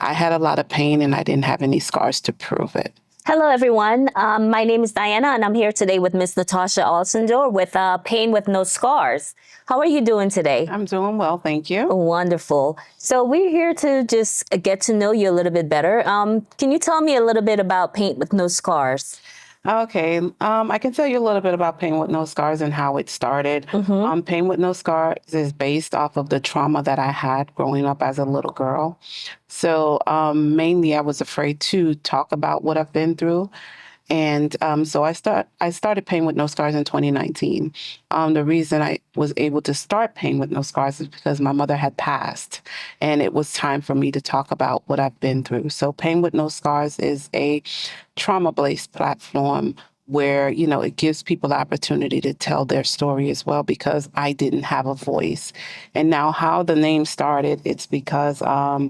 I had a lot of pain and I didn't have any scars to prove it. Hello, everyone. My name is Diana, and I'm here today with Miss Natacha Alcindor with Pain with No Scars. How are you doing today? I'm doing well, thank you. Wonderful. So we're here to just get to know you a little bit better. Can you tell me a little bit about Pain with No Scars? Okay, I can tell you a little bit about Pain with No Scars and how it started. Pain with No Scars is based off of the trauma that I had growing up as a little girl. So mainly I was afraid to talk about what I've been through. And so I started Pain with No Scars in 2019. The reason I was able to start Pain with No Scars is because my mother had passed, and it was time for me to talk about what I've been through. So Pain with No Scars is a trauma-based platform where, it gives people the opportunity to tell their story as well, because I didn't have a voice. And now how the name started, it's because I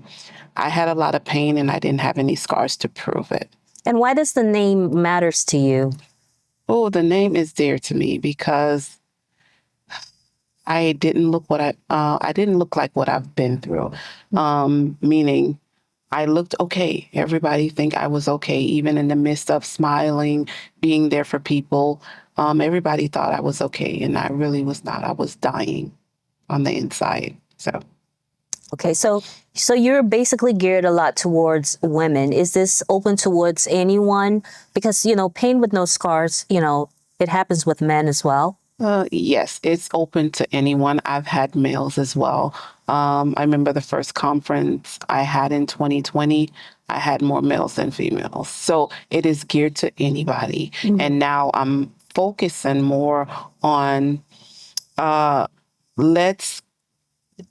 had a lot of pain and I didn't have any scars to prove it. And why does the name matters to you? Oh, the name is dear to me because I didn't look I didn't look like what I've been through. Meaning I looked okay. Everybody think I was okay, even in the midst of smiling, being there for people. Everybody thought I was okay, and I really was not. I was dying on the inside. So. Okay, so you're basically geared a lot towards women. Is this open towards anyone? Because, Pain with No Scars, it happens with men as well. Yes, it's open to anyone. I've had males as well. I remember the first conference I had in 2020, I had more males than females. So it is geared to anybody. And now I'm focusing more on let's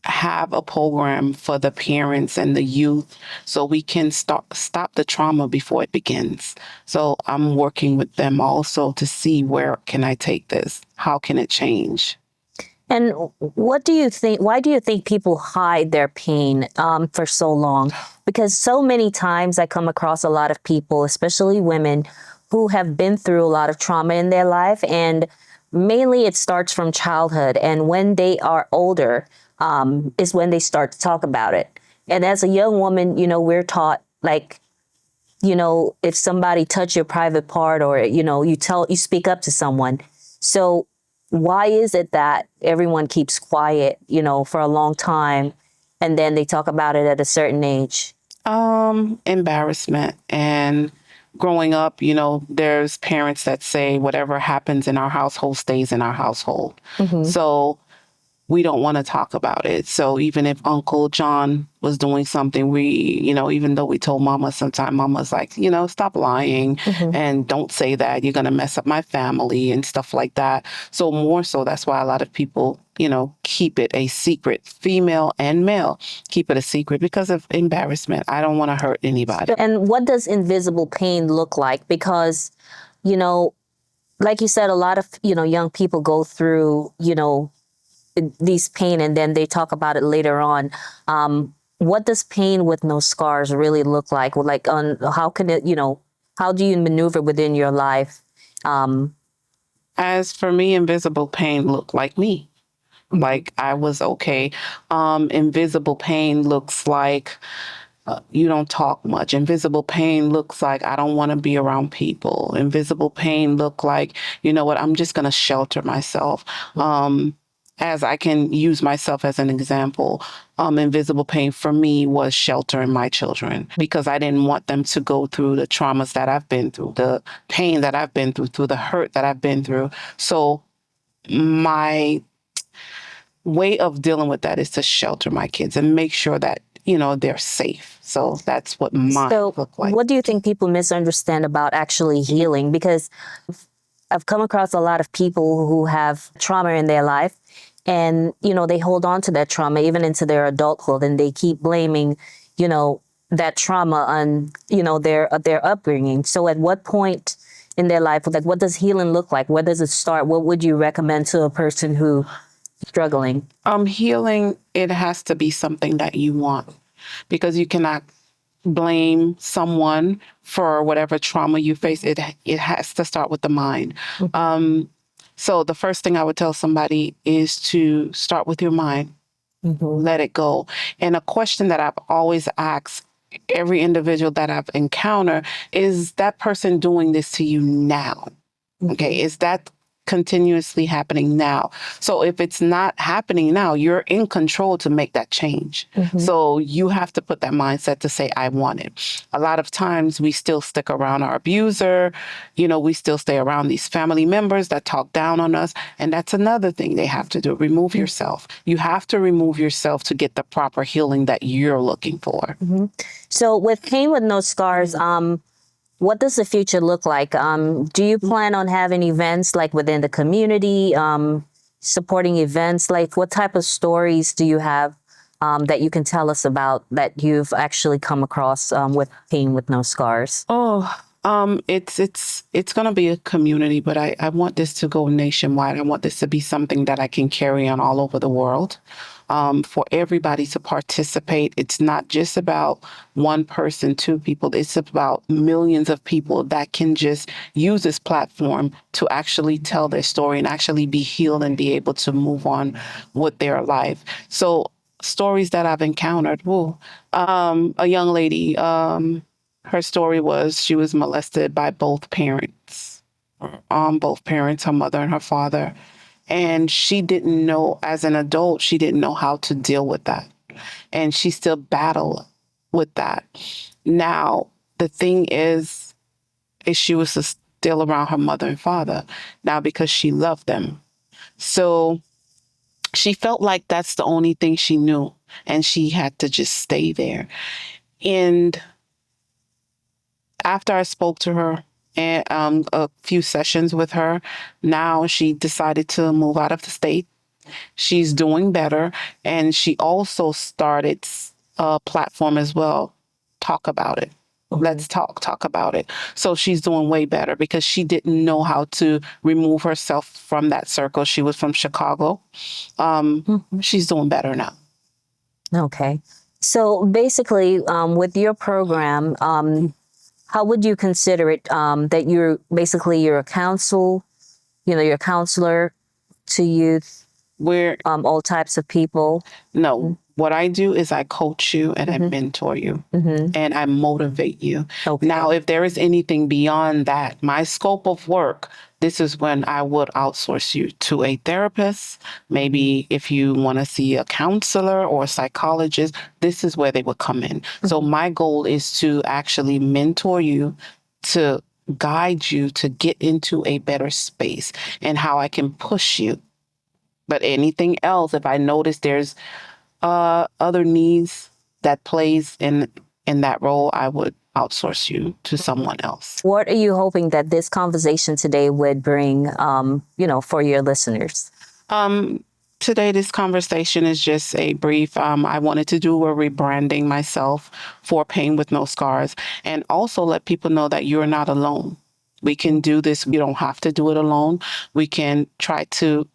have a program for the parents and the youth so we can stop the trauma before it begins. So I'm working with them also to see where can I take this? How can it change? And what do you think? Why do you think people hide their pain for so long? Because so many times I come across a lot of people, especially women, who have been through a lot of trauma in their life, and mainly it starts from childhood. And when they are older, is when they start to talk about it. And as a young woman, we're taught like, if somebody touch your private part, or, you speak up to someone. So why is it that everyone keeps quiet, for a long time, and then they talk about it at a certain age? Embarrassment. And growing up, there's parents that say whatever happens in our household stays in our household. So we don't want to talk about it. So even if Uncle John was doing something, we, even though we told Mama sometime, Mama's like, stop lying and don't say that. You're going to mess up my family and stuff like that. So more so, that's why a lot of people, keep it a secret, female and male, keep it a secret because of embarrassment. I don't want to hurt anybody. And what does invisible pain look like? Because, like you said, a lot of, young people go through, these pain, and then they talk about it later on. What does pain with no scars really look like? Like, how can it, how do you maneuver within your life? As for me, invisible pain looked like me. Like I was okay. Invisible pain looks like you don't talk much. Invisible pain looks like I don't want to be around people. Invisible pain look like, you know what, I'm just going to shelter myself. As I can use myself as an example, invisible pain for me was sheltering my children because I didn't want them to go through the traumas that I've been through, the pain that I've been through the hurt that I've been through. So my way of dealing with that is to shelter my kids and make sure that, they're safe. So that's what mine look like. What do you think people misunderstand about actually healing? Because I've come across a lot of people who have trauma in their life, and, they hold on to that trauma even into their adulthood, and they keep blaming, that trauma on, their upbringing. So at what point in their life, like, what does healing look like? Where does it start? What would you recommend to a person who struggling? Healing, it has to be something that you want, because you cannot blame someone for whatever trauma you face. It has to start with the mind. So the first thing I would tell somebody is to start with your mind. Let it go. And a question that I've always asked every individual that I've encountered, is that person doing this to you now? Okay, is that continuously happening now? So if it's not happening now, you're in control to make that change. So you have to put that mindset to say, I want it. A lot of times we still stick around our abuser, we still stay around these family members that talk down on us. And that's another thing they have to do. Remove yourself. You have to remove yourself to get the proper healing that you're looking for. So with Pain with No Scars, what does the future look like? Do you plan on having events like within the community, supporting events? Like what type of stories do you have that you can tell us about that you've actually come across with Pain with No Scars? It's gonna be a community, but I want this to go nationwide. I want this to be something that I can carry on all over the world. For everybody to participate. It's not just about one person, two people. It's about millions of people that can just use this platform to actually tell their story and actually be healed and be able to move on with their life. So stories that I've encountered. A young lady, her story was she was molested by both parents, her mother and her father. And she didn't know, as an adult, she didn't know how to deal with that. And she still battled with that. Now, the thing is she was still around her mother and father now because she loved them. So she felt like that's the only thing she knew. And she had to just stay there. And after I spoke to her, and a few sessions with her, now she decided to move out of the state. She's doing better. And she also started a platform as well. Talk about it. Let's talk about it. So she's doing way better because she didn't know how to remove herself from that circle. She was from Chicago. She's doing better now. Okay. So basically, with your program, how would you consider it that you're a you're a counselor to youth, all types of people? No, what I do is I coach you and I mentor you and I motivate you. Okay. Now, if there is anything beyond that, my scope of work, this is when I would outsource you to a therapist. Maybe if you want to see a counselor or a psychologist, this is where they would come in. So my goal is to actually mentor you, to guide you to get into a better space and how I can push you. But anything else, if I notice there's other needs that plays in that role, I would outsource you to someone else. What are you hoping that this conversation today would bring, for your listeners? Today, this conversation is just a brief. I wanted to do a rebranding myself for Pain with No Scars and also let people know that you're not alone. We can do this. You don't have to do it alone. We can try to,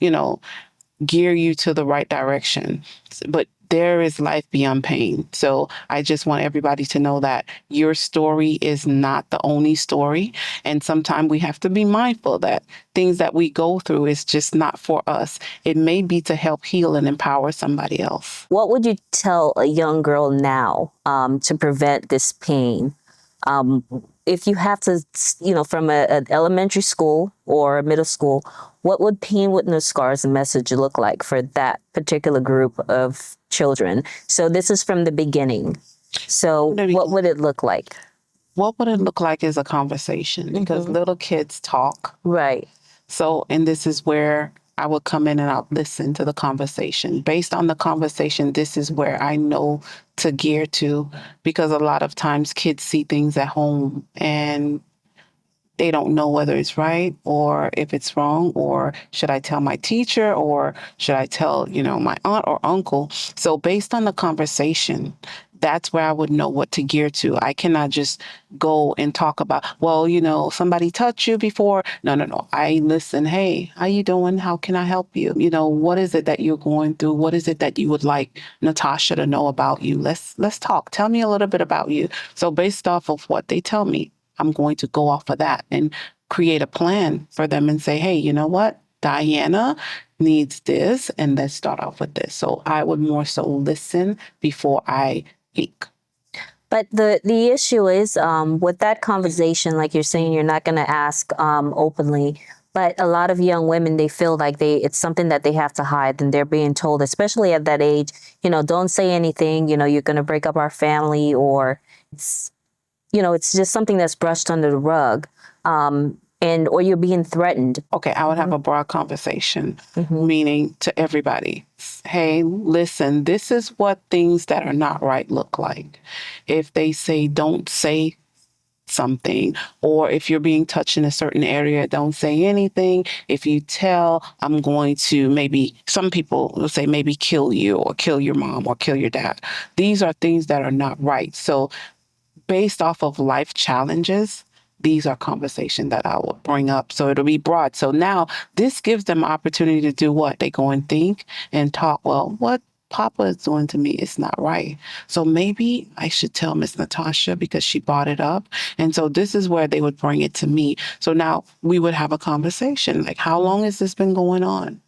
gear you to the right direction. But there is life beyond pain. So I just want everybody to know that your story is not the only story. And sometimes we have to be mindful that things that we go through is just not for us. It may be to help heal and empower somebody else. What would you tell a young girl now to prevent this pain? If you have to, from an elementary school or a middle school, what would Pain with No Scars message look like for that particular group of children? So this is from the beginning. So what would it look like? What would it look like is a conversation because little kids talk. Right. So, and this is where I would come in and I'll listen to the conversation. Based on the conversation, this is where I know to gear to, because a lot of times kids see things at home and they don't know whether it's right or if it's wrong, or should I tell my teacher or should I tell, my aunt or uncle? So based on the conversation, that's where I would know what to gear to. I cannot just go and talk about, somebody touched you before. No. I listen. Hey, how you doing? How can I help you? What is it that you're going through? What is it that you would like Natacha to know about you? Let's talk. Tell me a little bit about you. So based off of what they tell me, I'm going to go off of that and create a plan for them and say, hey, you know what? Diana needs this, and let's start off with this. So I would more so listen before I speak. But the issue is with that conversation, like you're saying, you're not going to ask openly. But a lot of young women, they feel like it's something that they have to hide, and they're being told, especially at that age, don't say anything. You're going to break up our family, or it's just something that's brushed under the rug, or you're being threatened. Okay, I would have a broad conversation, meaning to everybody. Hey, listen, this is what things that are not right look like. If they say don't say something, or if you're being touched in a certain area, don't say anything. If you tell, I'm going to maybe, some people will say maybe kill you or kill your mom or kill your dad. These are things that are not right. So based off of life challenges, these are conversations that I will bring up. So it'll be broad. So now this gives them opportunity to do what? They go and think and talk. Well, what Papa is doing to me is not right. So maybe I should tell Miss Natasha because she brought it up. And so this is where they would bring it to me. So now we would have a conversation. Like, how long has this been going on?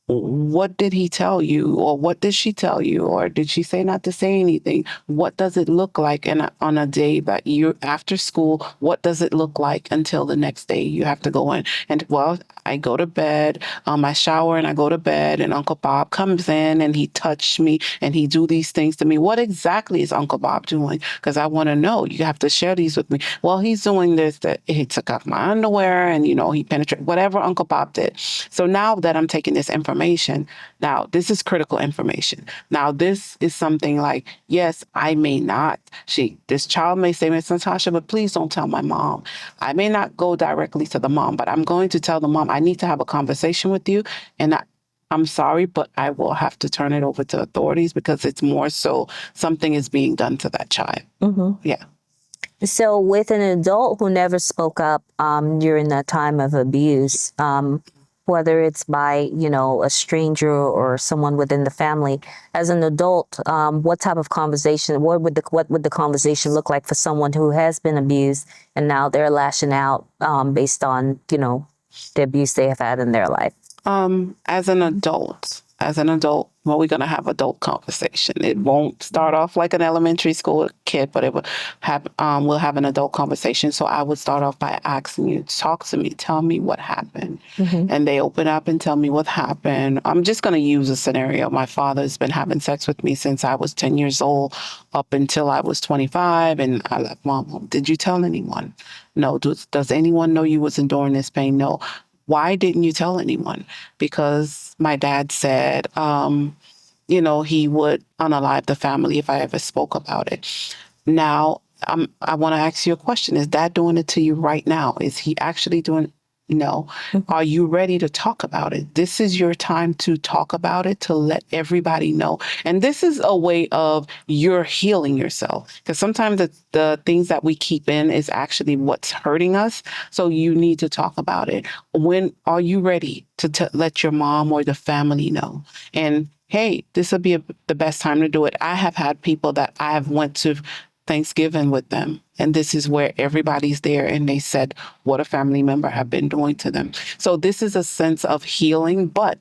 What did he tell you, or what did she tell you, or did she say not to say anything? What does it look like on a day that you're after school? What does it look like until the next day you have to go in? And well, I go to bed, I shower and I go to bed, and Uncle Bob comes in and he touched me and he do these things to me. What exactly is Uncle Bob doing? Because I want to know. You have to share these with me. Well, he's doing this, that he took off my underwear and, he penetrated, whatever Uncle Bob did. So now that I'm taking this information, now this is critical information. Now this is something like, yes, I may not, this child may say, Miss Natasha, but please don't tell my mom. I may not go directly to the mom, but I'm going to tell the mom, I need to have a conversation with you. And I'm sorry, but I will have to turn it over to authorities because it's more so something is being done to that child. Yeah. So with an adult who never spoke up during that time of abuse, whether it's by, a stranger or someone within the family, as an adult, what type of conversation, what would the conversation look like for someone who has been abused and now they're lashing out based on, the abuse they have had in their life? As an adult, well, we're going to have adult conversation. It won't start off like an elementary school kid, but it will have, we'll have an adult conversation. So I would start off by asking you, talk to me, tell me what happened. And they open up and tell me what happened. I'm just going to use a scenario. My father's been having sex with me since I was 10 years old up until I was 25. And I left Mom. Did you tell anyone? No. Does anyone know you was enduring this pain? No. Why didn't you tell anyone? Because my dad said, he would unalive the family if I ever spoke about it. Now, I want to ask you a question. Is Dad doing it to you right now? Is he actually doing it? No. Are you ready to talk about it? This is your time to talk about it, to let everybody know. And this is a way of you're healing yourself. Because sometimes the things that we keep in is actually what's hurting us. So you need to talk about it. When are you ready to let your mom or the family know? And hey, this will be the best time to do it. I have had people that I have went to Thanksgiving with them. And this is where everybody's there and they said what a family member have been doing to them. So this is a sense of healing, but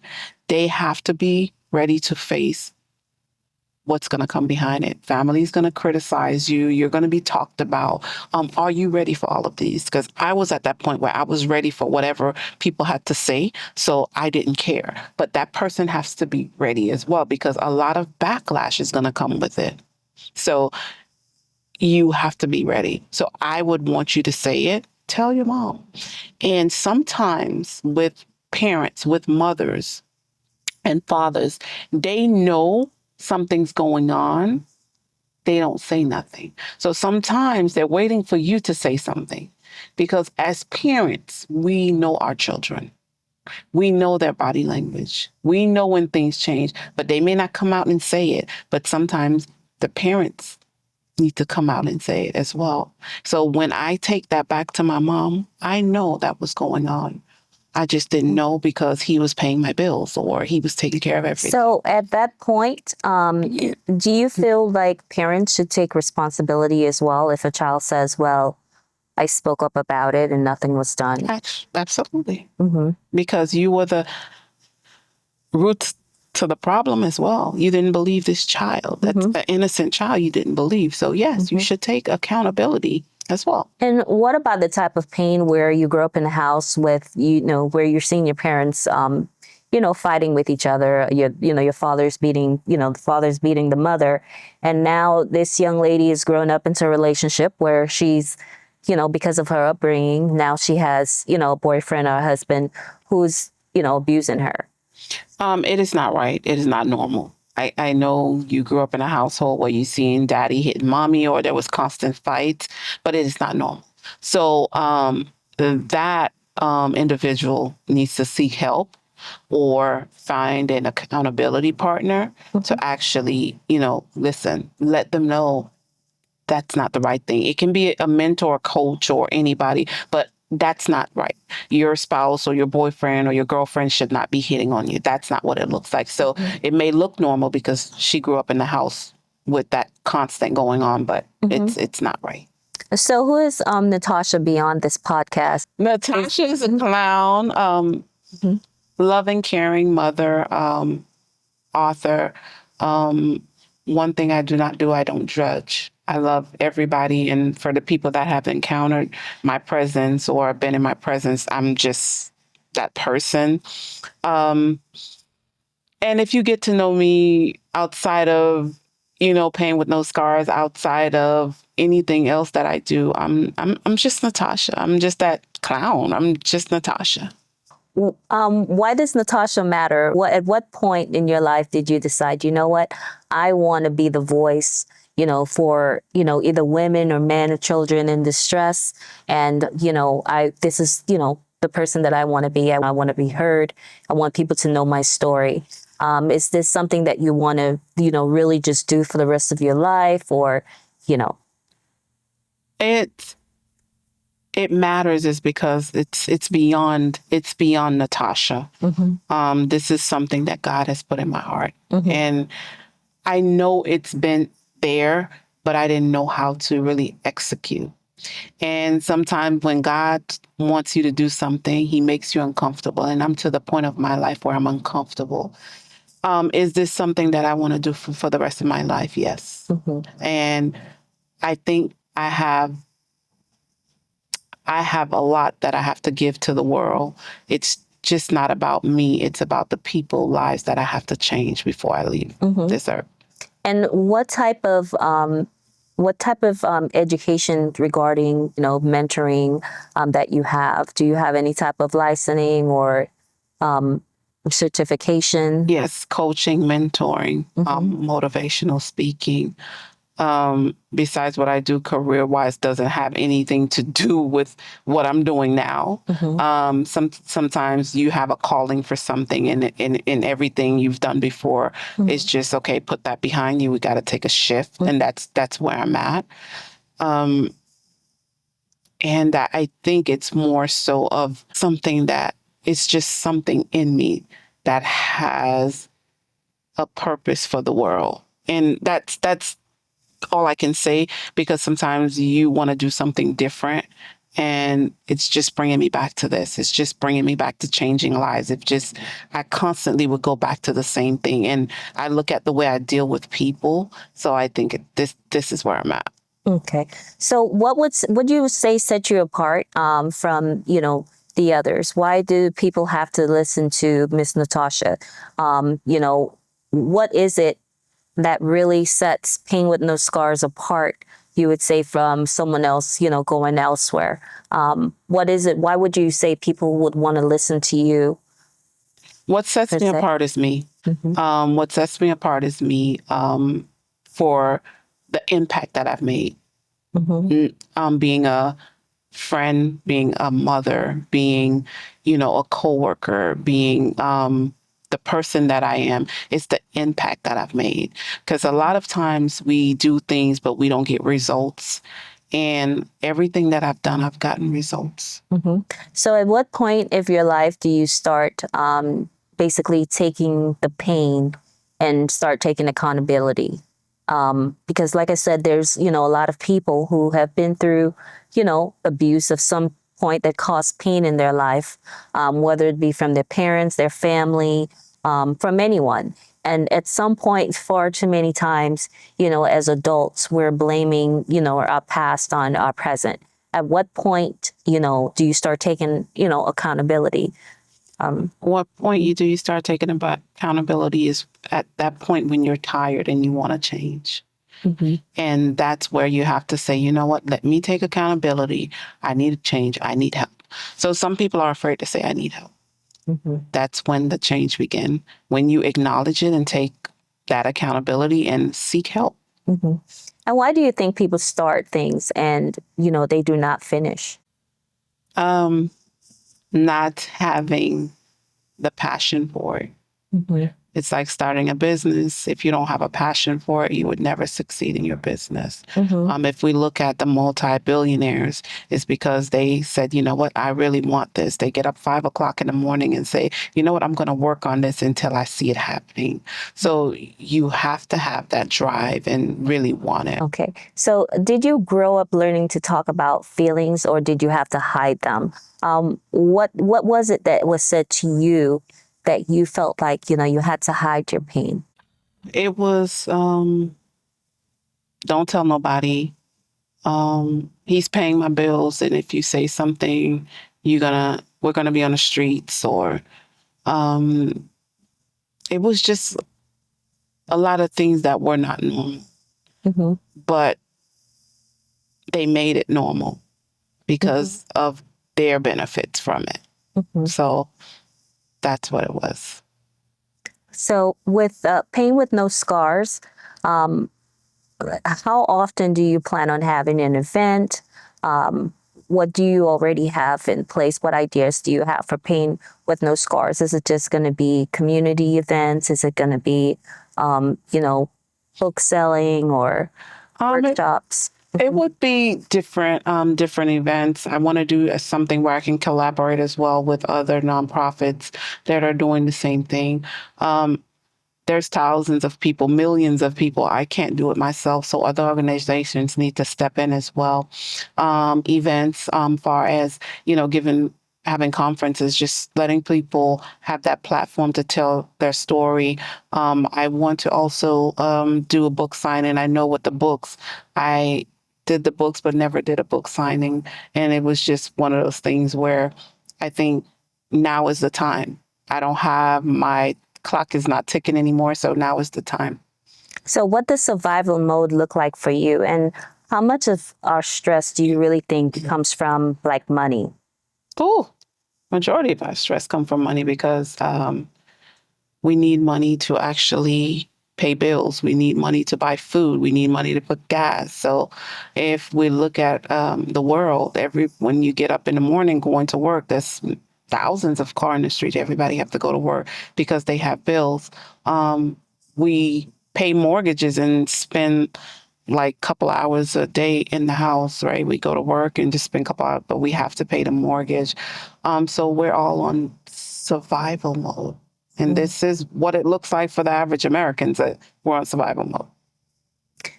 they have to be ready to face what's going to come behind it. Family's going to criticize you. You're going to be talked about. Are you ready for all of these? Because I was at that point where I was ready for whatever people had to say. So I didn't care. But that person has to be ready as well because a lot of backlash is going to come with it. So you have to be ready. So I would want you to say it. Tell your mom. And sometimes with parents, with mothers and fathers, they know something's going on. They don't say nothing. So sometimes they're waiting for you to say something because as parents, we know our children. We know their body language. We know when things change, but they may not come out and say it. But sometimes the parents need to come out and say it as well. So when I take that back to my mom, I know that was going on. I just didn't know because he was paying my bills or he was taking care of everything. So at that point, do you feel like parents should take responsibility as well if a child says, well, I spoke up about it and nothing was done? Absolutely. Because you were the root to the problem as well. You didn't believe this child. That's an innocent child you didn't believe. So yes, you should take accountability as well. And what about the type of pain where you grew up in a house with, where you're seeing your parents, fighting with each other, your father's beating, the father's beating the mother. And now this young lady has grown up into a relationship where she's, because of her upbringing, now she has, a boyfriend or a husband who's, abusing her. It is not right. It is not normal. I know you grew up in a household where you seen daddy hitting mommy or there was constant fights, but it is not normal. So that individual needs to seek help or find an accountability partner to actually, listen, let them know that's not the right thing. It can be a mentor, coach, or anybody, but that's not right. Your spouse or your boyfriend or your girlfriend should not be hitting on you. That's not what it looks like. So it may look normal because she grew up in the house with that constant going on, but it's not right. So who is Natacha beyond this podcast? Natacha is a clown, loving, caring mother, author. One thing I do not do, I don't judge. I love everybody. And for the people that have encountered my presence or been in my presence, I'm just that person. And if you get to know me outside of, Pain with No Scars, outside of anything else that I do, I'm just Natacha. I'm just that clown. I'm just Natacha. Why does Natacha matter? At what point in your life did you decide, what, I want to be the voice, for, either women or men or children in distress. And, this is, the person that I want to be. I want to be heard. I want people to know my story. Is this something that you want to, really just do for the rest of your life or, It matters is because it's beyond Natacha. This is something that God has put in my heart, and I know it's been there, but I didn't know how to really execute. And sometimes when God wants you to do something, He makes you uncomfortable, and I'm to the point of my life where I'm uncomfortable. Is this something that I want to do for the rest of my life? Yes, and I think I have a lot that I have to give to the world. It's just not about me. It's about the people lives that I have to change before I leave this earth. And what type of education regarding, mentoring that you have? Do you have any type of licensing or certification? Yes, coaching, mentoring, motivational speaking. Besides what I do career-wise doesn't have anything to do with what I'm doing now. Sometimes you have a calling for something in everything you've done before. It's just, okay, put that behind you. We got to take a shift. And that's where I'm at. And I think it's more so of something that it's just something in me that has a purpose for the world. And that's all I can say, because sometimes you want to do something different, and it's just bringing me back to this. It's just bringing me back to changing lives. I constantly would go back to the same thing, and I look at the way I deal with people. So I think this is where I'm at. Okay. So what would you say set you apart from, the others? Why do people have to listen to Miss Natacha? What is it that really sets Pain with No Scars apart, you would say, from someone else, going elsewhere? What is it? Why would you say people would want to listen to you? What sets me apart is me. What sets me apart is me for the impact that I've made. Being a friend, being a mother, being, a coworker, being the person that I am. It's the impact that I've made. Because a lot of times we do things, but we don't get results. And everything that I've done, I've gotten results. So at what point of your life do you start basically taking the pain and start taking accountability? Because like I said, there's, a lot of people who have been through, abuse of some point that caused pain in their life, whether it be from their parents, their family, from anyone. And at some point, far too many times, as adults, we're blaming, our past on our present. At what point, do you start taking, accountability? What point do you start taking about accountability is at that point when you're tired and you want to change. Mm-hmm. And that's where you have to say, you know what, let me take accountability. I need to change. I need help. So some people are afraid to say, I need help. Mm-hmm. That's when the change begins. When you acknowledge it and take that accountability and seek help. Mm-hmm. And why do you think people start things and, they do not finish? Not having the passion for it. Mm-hmm. It's like starting a business. If you don't have a passion for it, you would never succeed in your business. Mm-hmm. If we look at the multi-billionaires, it's because they said, you know what, I really want this. They get up 5 o'clock in the morning and say, you know what, I'm going to work on this until I see it happening. So you have to have that drive and really want it. Okay. So did you grow up learning to talk about feelings, or did you have to hide them? What was it that was said to you that you felt like, you had to hide your pain? It was, don't tell nobody. He's paying my bills, and if you say something, we're gonna be on the streets, or it was just a lot of things that were not normal, Mm-hmm. but they made it normal because of their benefits from it. Mm-hmm. So that's what it was. So with Pain with No Scars, how often do you plan on having an event? What do you already have in place? What ideas do you have for Pain with No Scars? Is it just going to be community events? Is it going to be, book selling or workshops? It would be different events. I want to do something where I can collaborate as well with other nonprofits that are doing the same thing. There's thousands of people, millions of people. I can't do it myself, so other organizations need to step in as well. Events, far as having conferences, just letting people have that platform to tell their story. I want to also do a book signing. I know with the books, I did the books, but never did a book signing, and it was just one of those things where I think now is the time. I don't have my clock is not ticking anymore, so now is the time. So what does survival mode look like for you? And how much of our stress do you really think comes from like money? Oh, majority of our stress come from money because we need money to actually pay bills. We need money to buy food. We need money to put gas. So if we look at the world, when you get up in the morning going to work, there's thousands of cars in the street. Everybody have to go to work because they have bills. We pay mortgages and spend like a couple hours a day in the house, right? We go to work and just spend a couple hours, but we have to pay the mortgage. So we're all on survival mode. And this is what it looks like for the average Americans, that we're on survival mode.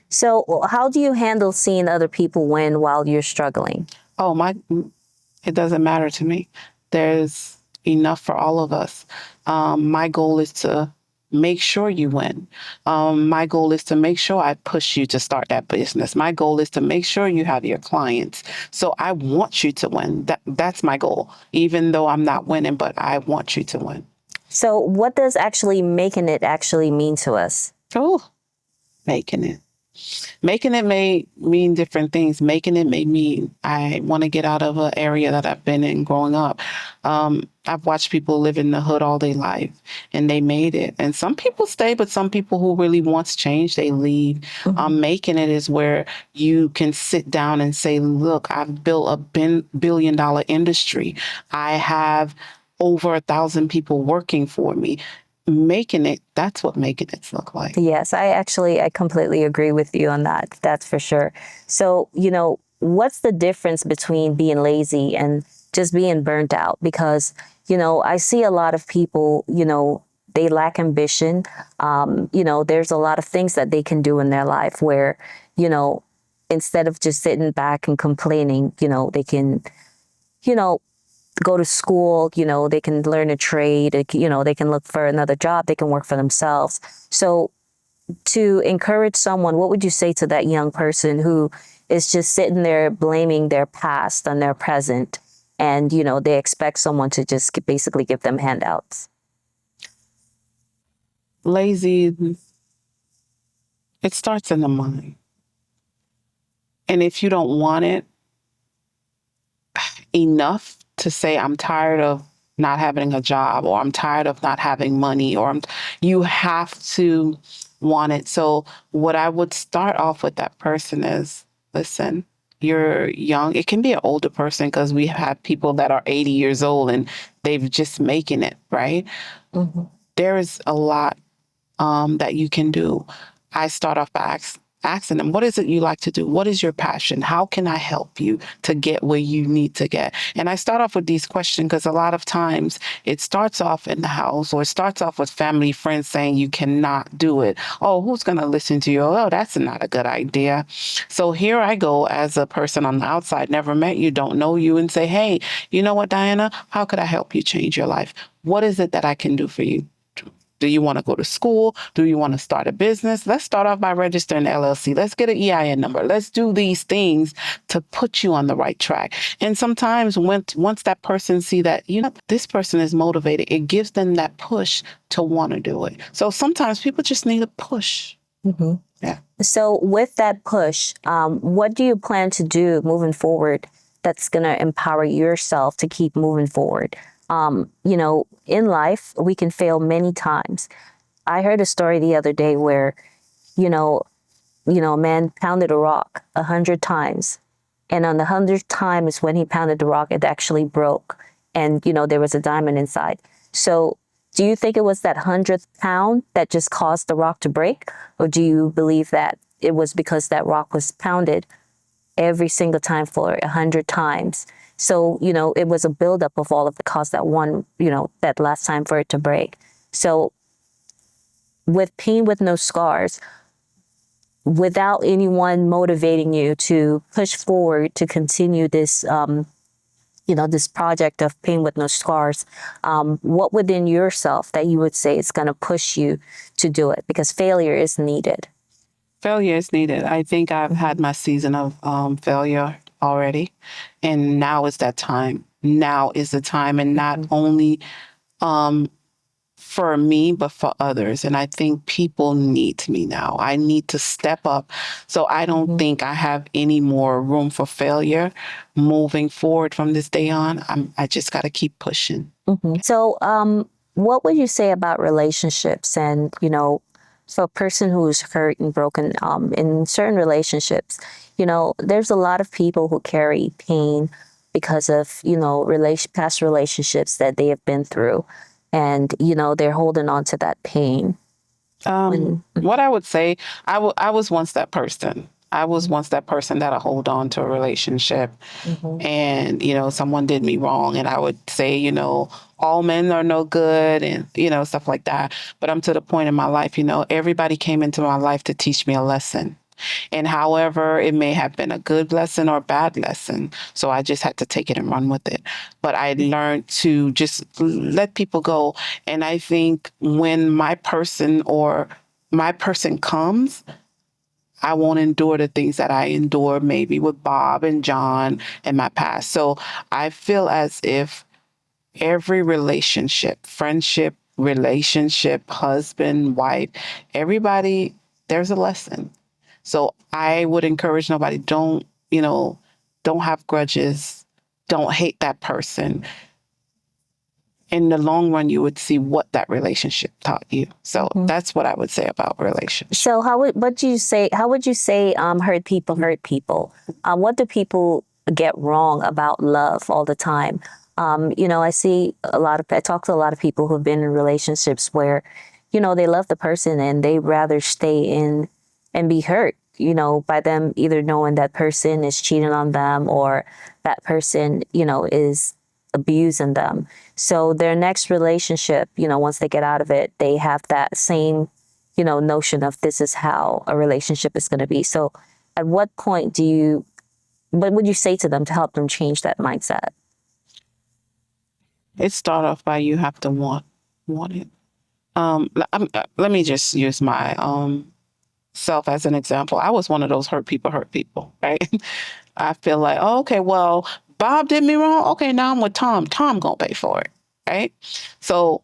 So how do you handle seeing other people win while you're struggling? It doesn't matter to me. There's enough for all of us. My goal is to make sure you win. My goal is to make sure I push you to start that business. My goal is to make sure you have your clients. So I want you to win. That's my goal, even though I'm not winning, but I want you to win. So what does actually making it actually mean to us? Oh, making it. Making it may mean different things. Making it may mean I want to get out of an area that I've been in growing up. I've watched people live in the hood all their life and they made it. And some people stay, but some people who really wants change, they leave. Making it is where you can sit down and say, look, I've built a billion-dollar industry. I have over 1,000 people working for me. Making it, that's what making it look like. Yes, I completely agree with you on that. That's for sure. So, what's the difference between being lazy and just being burnt out? Because, I see a lot of people, they lack ambition. There's a lot of things that they can do in their life where, instead of just sitting back and complaining, they can, go to school, they can learn a trade, they can look for another job, they can work for themselves. So to encourage someone, what would you say to that young person who is just sitting there blaming their past on their present, and they expect someone to just basically give them handouts? Lazy, it starts in the mind. And if you don't want it enough to say, I'm tired of not having a job, or I'm tired of not having money, you have to want it. So what I would start off with that person is, listen, you're young. It can be an older person, because we have people that are 80 years old and they've just making it, right? Mm-hmm. There is a lot that you can do. I start off by asking them, what is it you like to do? What is your passion? How can I help you to get where you need to get? And I start off with these questions because a lot of times it starts off in the house, or it starts off with family, friends saying you cannot do it. Oh, who's going to listen to you? Oh, that's not a good idea. So here I go as a person on the outside, never met you, don't know you, and say, hey, you know what, Diana, how could I help you change your life? What is it that I can do for you? Do you want to go to school? Do you want to start a business? Let's start off by registering an LLC. Let's get an EIN number. Let's do these things to put you on the right track. And sometimes once that person see that, this person is motivated, it gives them that push to want to do it. So sometimes people just need a push. Mm-hmm. Yeah. So with that push, what do you plan to do moving forward that's going to empower yourself to keep moving forward? In life, we can fail many times. I heard a story the other day where, a man pounded a rock 100 times. And on the 100th time is when he pounded the rock, it actually broke. And, there was a diamond inside. So do you think it was that 100th pound that just caused the rock to break? Or do you believe that it was because that rock was pounded every single time for 100 times? So, it was a buildup of all of the cause that one, that last time for it to break. So with pain with no scars, without anyone motivating you to push forward to continue this, this project of pain with no scars, what within yourself that you would say is going to push you to do it? Because failure is needed. Failure is needed. I think I've had my season of failure already. And now is that time. Now is the time. And not only for me, but for others. And I think people need me now. I need to step up. So I don't think I have any more room for failure moving forward from this day on. I just got to keep pushing. So what would you say about relationships and, for a person who's hurt and broken in certain relationships? There's a lot of people who carry pain because of, past relationships that they have been through. And, they're holding on to that pain. What I would say, I was once that person. I was once that person that'll hold on to a relationship. And, someone did me wrong. And I would say, all men are no good and, stuff like that. But I'm to the point in my life, everybody came into my life to teach me a lesson. And however, it may have been a good lesson or a bad lesson. So I just had to take it and run with it. But I learned to just let people go. And I think when my person comes, I won't endure the things that I endured maybe with Bob and John in my past. So I feel as if every relationship, friendship, relationship, husband, wife, everybody, there's a lesson. So I would encourage nobody, don't have grudges. Don't hate that person. In the long run, you would see what that relationship taught you. So that's what I would say about relationships. So how would you say hurt people hurt people? What do people get wrong about love all the time? I talk to a lot of people who've been in relationships where, they love the person and they rather stay in and be hurt, by them either knowing that person is cheating on them or that person, is abusing them. So their next relationship, once they get out of it, they have that same, notion of this is how a relationship is going to be. So at what point what would you say to them to help them change that mindset? It start off by you have to want it. Let me just use my self as an example. I was one of those hurt people, right? I feel like, oh, okay, well, Bob did me wrong. Okay, now I'm with Tom. Tom gonna pay for it, right? So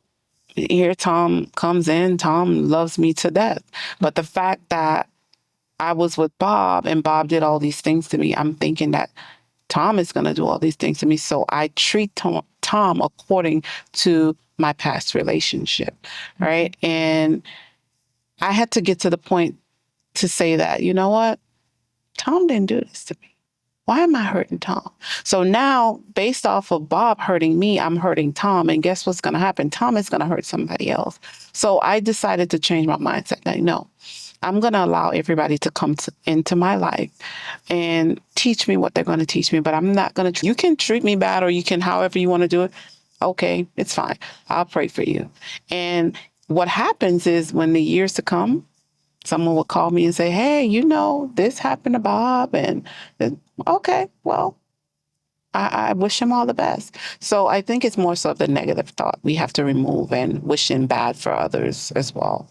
here Tom comes in. Tom loves me to death. But the fact that I was with Bob and Bob did all these things to me, I'm thinking that Tom is gonna do all these things to me. So I treat Tom according to my past relationship, right? And I had to get to the point to say that, you know what? Tom didn't do this to me. Why am I hurting Tom? So now, based off of Bob hurting me, I'm hurting Tom. And guess what's going to happen? Tom is going to hurt somebody else. So I decided to change my mindset. Like, no, I'm going to allow everybody to come into my life and teach me what they're going to teach me. But I'm not going to, you can treat me bad or you can, however you want to do it. Okay, it's fine. I'll pray for you. And what happens is when the years to come, someone would call me and say, hey, you know, this happened to Bob. And okay, well, I wish him all the best. So I think it's more so the negative thought we have to remove and wishing bad for others as well.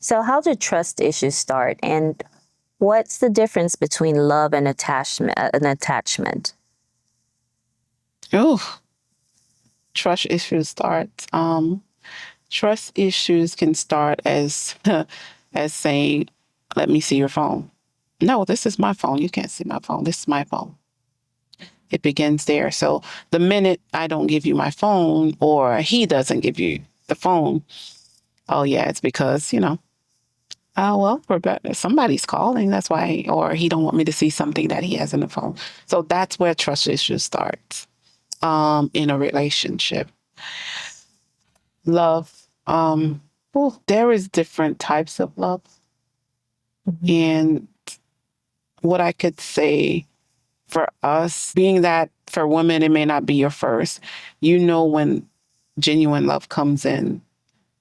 So, how do trust issues start? And what's the difference between love and attachment? Oh, trust issues start. Trust issues can start as as saying, "Let me see your phone." No, this is my phone. You can't see my phone. This is my phone. It begins there. So the minute I don't give you my phone or he doesn't give you the phone, oh yeah, it's because, oh well, somebody's calling. That's why, or he don't want me to see something that he has in the phone. So that's where trust issues starts in a relationship. Love. Well, there is different types of love. And what I could say for us, being that for women, it may not be your first, when genuine love comes in,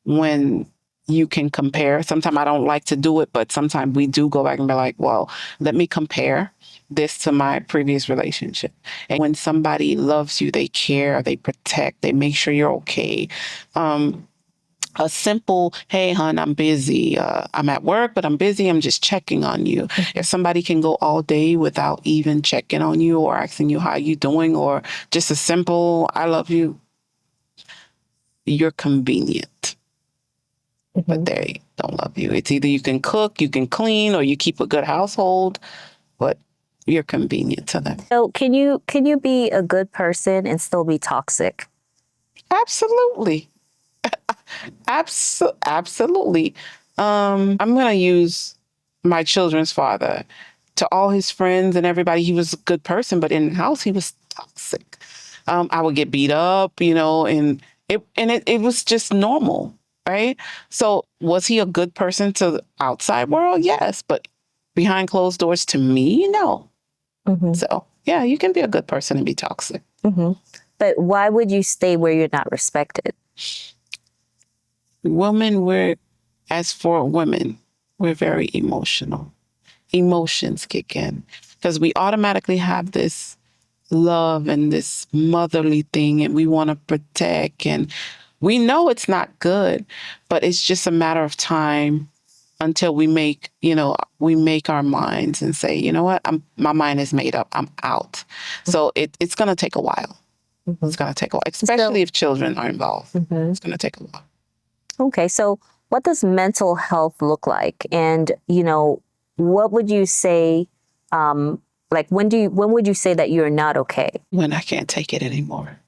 when you can compare. Sometimes I don't like to do it, but sometimes we do go back and be like, well, let me compare this to my previous relationship. And when somebody loves you, they care, they protect, they make sure you're okay. A simple, hey, hon, I'm busy. I'm at work, but I'm busy. I'm just checking on you. If somebody can go all day without even checking on you or asking you how you doing or just a simple, I love you, you're convenient, but they don't love you. It's either you can cook, you can clean, or you keep a good household, but you're convenient to them. So, can you be a good person and still be toxic? Absolutely. Absolutely. I'm going to use my children's father. To all his friends and everybody, he was a good person, but in the house, he was toxic. I would get beat up, and it was just normal, right? So was he a good person to the outside world? Yes, but behind closed doors to me, no. So yeah, you can be a good person and be toxic. But why would you stay where you're not respected? As for women, we're very emotional. Emotions kick in because we automatically have this love and this motherly thing and we want to protect and we know it's not good, but it's just a matter of time until we make our minds and say, you know what, my mind is made up. I'm out. So it's going to take a while. It's going to take a while, especially if children are involved. It's going to take a while. Okay, so what does mental health look like? And, what would you say, when would you say that you're not okay? When I can't take it anymore.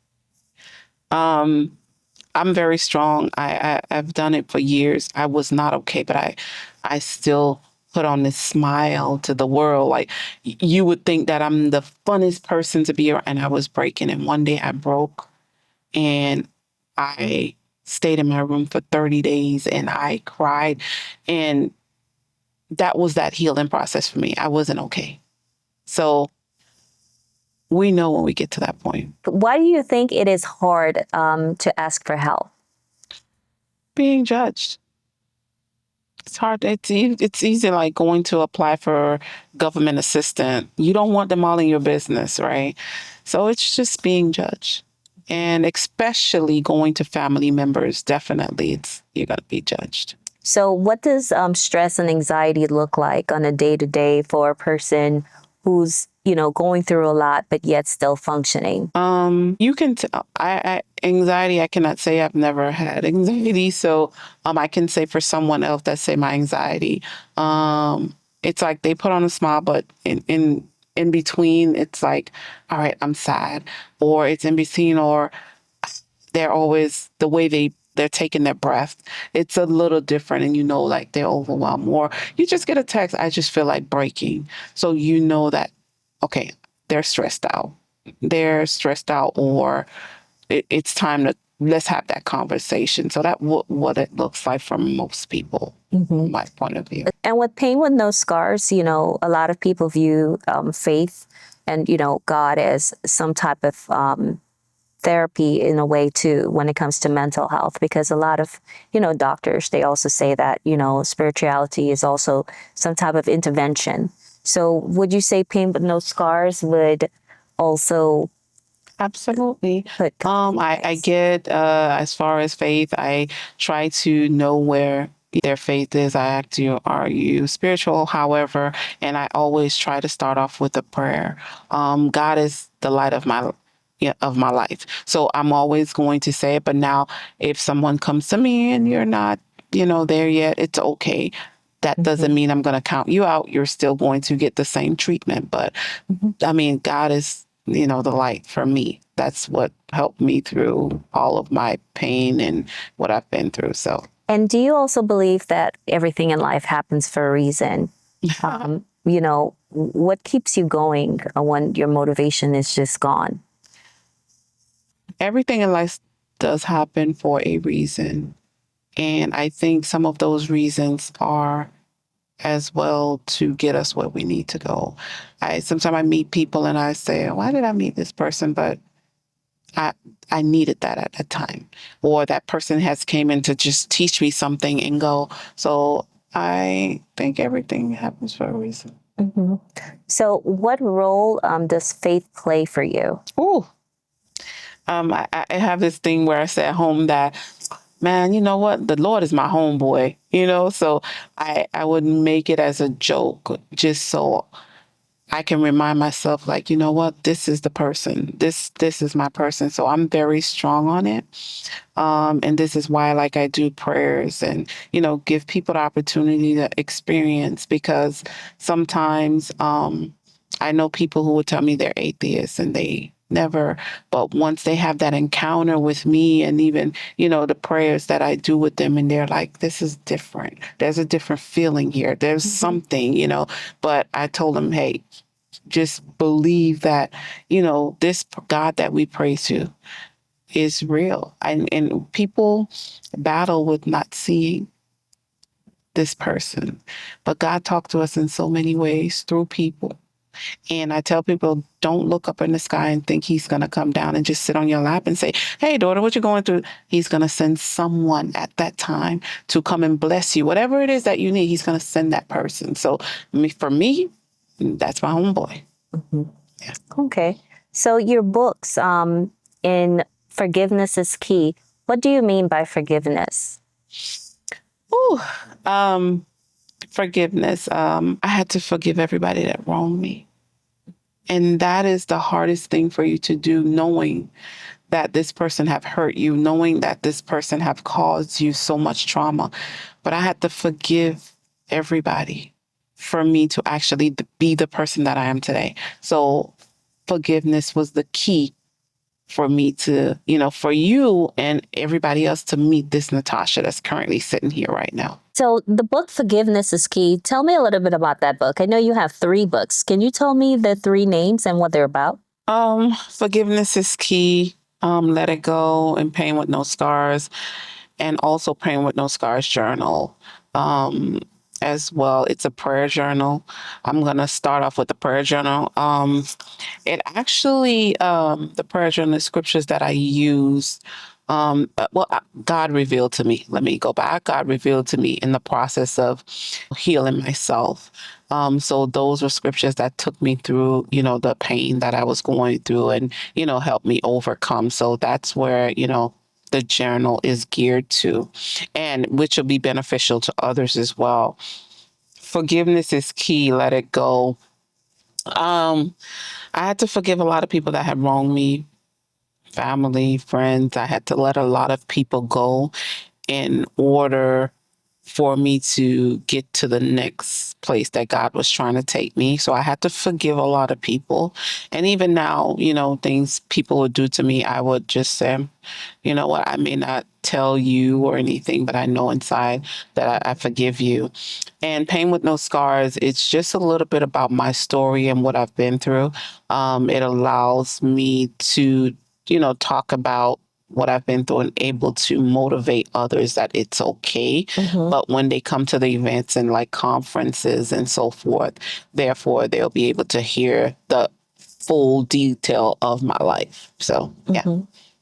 I'm very strong. I've done it for years. I was not okay, but I still put on this smile to the world. Like you would think that I'm the funnest person to be around, and I was breaking. And one day I broke, and I stayed in my room for 30 days, and I cried, and that was that healing process for me. I wasn't okay. So we know when we get to that point. Why do you think it is hard to ask for help? Being judged. It's hard. It's easy like going to apply for government assistant. You don't want them all in your business, right? So it's just being judged. And especially going to family members, definitely you're going to be judged. So, what does stress and anxiety look like on a day to day for a person who's, going through a lot, but yet still functioning? You can tell. Anxiety. I cannot say I've never had anxiety, so I can say for someone else that say my anxiety. It's like they put on a smile, but in between, it's like, all right, I'm sad, or it's in between, or they're always the way they're taking their breath. It's a little different, and like they're overwhelmed. Or you just get a text, I just feel like breaking. So that, okay, they're stressed out. They're stressed out, or it's time to let's have that conversation. So that what it looks like for most people, from my point of view. And with Pain with No Scars, a lot of people view faith and, God as some type of therapy in a way too when it comes to mental health, because a lot of doctors, they also say that spirituality is also some type of intervention. So would you say Pain with No Scars would also Absolutely. put I get as far as faith, I try to know where their faith is. I ask you, are you spiritual? However, and I always try to start off with a prayer. God is the light of my life. So I'm always going to say it. But now, if someone comes to me and you're not, there yet, it's okay. That doesn't mean I'm going to count you out. You're still going to get the same treatment. But I mean, God is, the light for me. That's what helped me through all of my pain and what I've been through. So. And do you also believe that everything in life happens for a reason? What keeps you going when your motivation is just gone? Everything in life does happen for a reason. And I think some of those reasons are as well to get us where we need to go. Sometimes I meet people and I say, why did I meet this person? But I needed that at that time. Or that person has came in to just teach me something and go. So I think everything happens for a reason. So what role does faith play for you? Ooh. I have this thing where I say at home that, man, you know what? The Lord is my homeboy, so I would make it as a joke just so I can remind myself, like, you know what? This is the person. This is my person. So I'm very strong on it. And this is why, like, I do prayers and, give people the opportunity to experience, because sometimes I know people who would tell me they're atheists and they never, but once they have that encounter with me and even, the prayers that I do with them, and they're like, this is different. There's a different feeling here. There's something, but I told them, hey, just believe that, this God that we pray to is real. And people battle with not seeing this person, but God talked to us in so many ways through people. And I tell people, don't look up in the sky and think he's going to come down and just sit on your lap and say, hey, daughter, what you going through? He's going to send someone at that time to come and bless you. Whatever it is that you need, he's going to send that person. So for me, that's my homeboy. Yeah. Okay. So your books, in Forgiveness is Key. What do you mean by forgiveness? Forgiveness. I had to forgive everybody that wronged me. And that is the hardest thing for you to do, knowing that this person have hurt you, knowing that this person have caused you so much trauma. But I had to forgive everybody for me to actually be the person that I am today. So forgiveness was the key for me to, for you and everybody else to meet this Natacha that's currently sitting here right now. So the book Forgiveness is Key. Tell me a little bit about that book. I know you have 3 books. Can you tell me the 3 names and what they're about? Forgiveness is Key. Let It Go, and Pain with No Scars, and also Pain with No Scars journal. As well, it's a prayer journal. I'm gonna start off with the prayer journal. It actually, the prayer journal, the scriptures that I use, God revealed to me. Let me go back. God revealed to me in the process of healing myself. So those were scriptures that took me through, the pain that I was going through and, helped me overcome. So that's where, the journal is geared to, and which will be beneficial to others as well. Forgiveness is key. Let it go. Um, I had to forgive a lot of people that had wronged me, family, friends. I had to let a lot of people go in order for me to get to the next place that God was trying to take me. So I had to forgive a lot of people. And even now, things people would do to me, I would just say, you know what, I may not tell you or anything, but I know inside that I forgive you. And Pain with No Scars, it's just a little bit about my story and what I've been through. It allows me to, talk about what I've been through and able to motivate others that it's okay. But when they come to the events and like conferences and so forth, therefore they'll be able to hear the full detail of my life. So, yeah.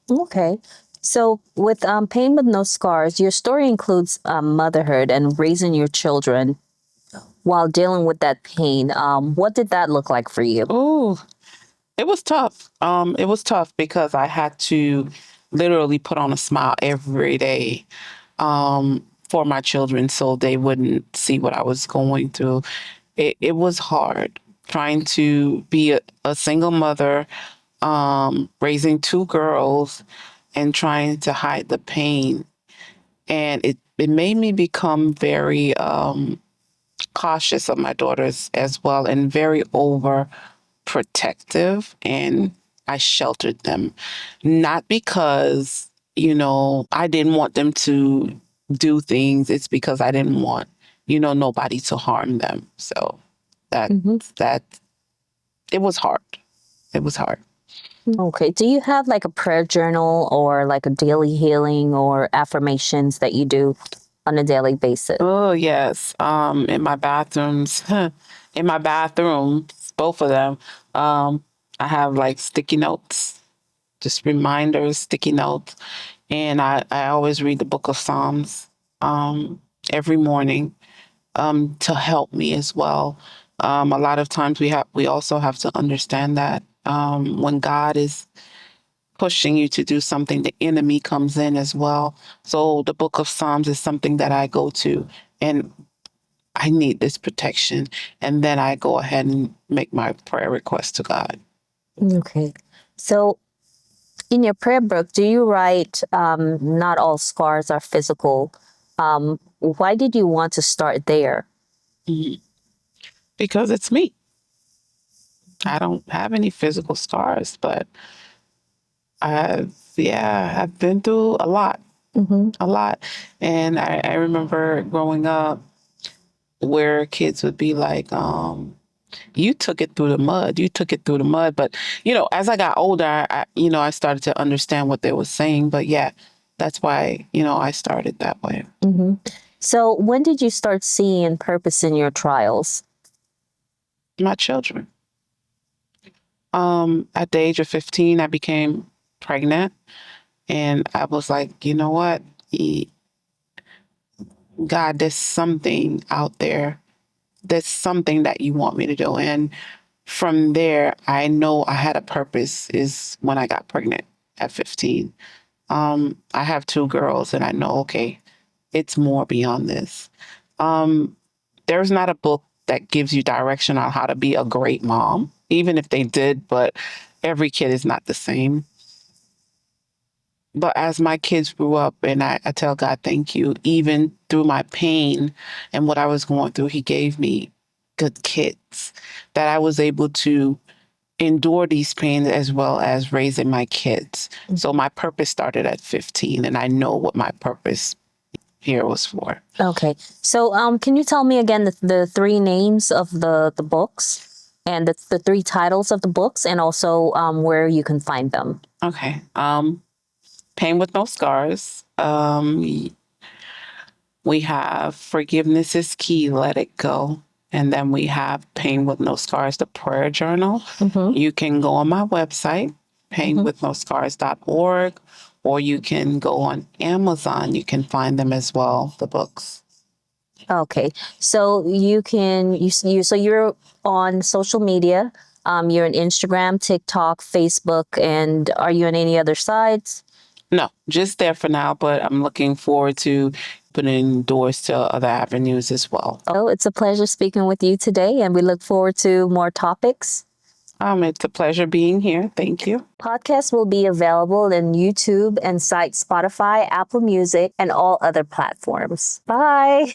Okay. So with Pain with No Scars, your story includes motherhood and raising your children while dealing with that pain. What did that look like for you? Oh, it was tough. It was tough because I had to literally put on a smile every day for my children so they wouldn't see what I was going through. It was hard trying to be a single mother, raising two girls, and trying to hide the pain. And it made me become very cautious of my daughters as well and very overprotective. And I sheltered them, not because, I didn't want them to do things. It's because I didn't want, nobody to harm them. So that it was hard. It was hard. Okay. Do you have like a prayer journal or like a daily healing or affirmations that you do on a daily basis? Oh yes. In my bathrooms, in my bathrooms, both of them, I have like sticky notes, just reminders, sticky notes, and I always read the Book of Psalms every morning to help me as well. A lot of times we also have to understand that when God is pushing you to do something, the enemy comes in as well. So the Book of Psalms is something that I go to, and I need this protection. And then I go ahead and make my prayer request to God. Okay. So in your prayer book, do you write, not all scars are physical? Why did you want to start there? Because it's me. I don't have any physical scars, but I've been through a lot, a lot. And I remember growing up where kids would be like, you took it through the mud. You took it through the mud. But, as I got older, I started to understand what they were saying. But yeah, that's why, I started that way. So when did you start seeing purpose in your trials? My children. At the age of 15, I became pregnant. And I was like, you know what? God, there's something out there. There's something that you want me to do. And from there, I know I had a purpose is when I got pregnant at 15. I have two girls and I know, okay, it's more beyond this. There's not a book that gives you direction on how to be a great mom, even if they did, but every kid is not the same. But as my kids grew up, and I tell God, thank you, even through my pain and what I was going through, He gave me good kids that I was able to endure these pains as well as raising my kids. So my purpose started at 15, and I know what my purpose here was for. Okay. So can you tell me again the three names of the books and the three titles of the books and also where you can find them? Okay. Pain with No Scars. We have Forgiveness is Key, Let It Go. And then we have Pain with No Scars, the prayer journal. You can go on my website, painwithnoscars.org, or you can go on Amazon. You can find them as well, the books. Okay, so so you're on social media. You're on Instagram, TikTok, Facebook, and are you on any other sites? No, just there for now, but I'm looking forward to opening doors to other avenues as well. Oh, it's a pleasure speaking with you today, and we look forward to more topics. It's a pleasure being here. Thank you. Podcasts will be available in YouTube and sites Spotify, Apple Music, and all other platforms. Bye.